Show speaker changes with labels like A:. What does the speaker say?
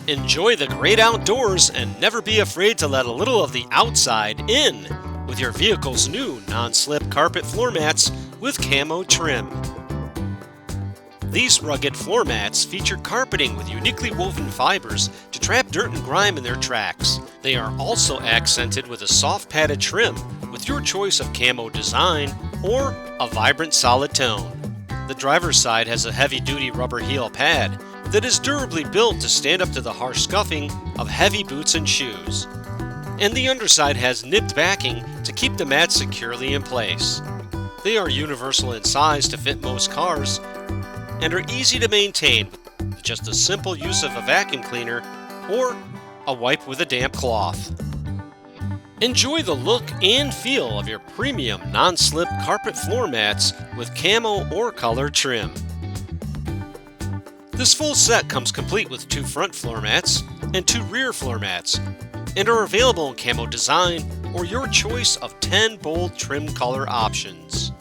A: Enjoy the great outdoors and never be afraid to let a little of the outside in with your vehicle's new non-slip carpet floor mats with camo trim. These rugged floor mats feature carpeting with uniquely woven fibers to trap dirt and grime in their tracks. They are also accented with a soft padded trim with your choice of camo design or a vibrant solid tone. The driver's side has a heavy-duty rubber heel pad that is durably built to stand up to the harsh scuffing of heavy boots and shoes. And the underside has nibbed backing to keep the mat securely in place. They are universal in size to fit most cars and are easy to maintain with just a simple use of a vacuum cleaner or a wipe with a damp cloth. Enjoy the look and feel of your premium non-slip carpet floor mats with camo or color trim. This full set comes complete with 2 front floor mats and 2 rear floor mats and are available in camo design or your choice of 10 bold trim color options.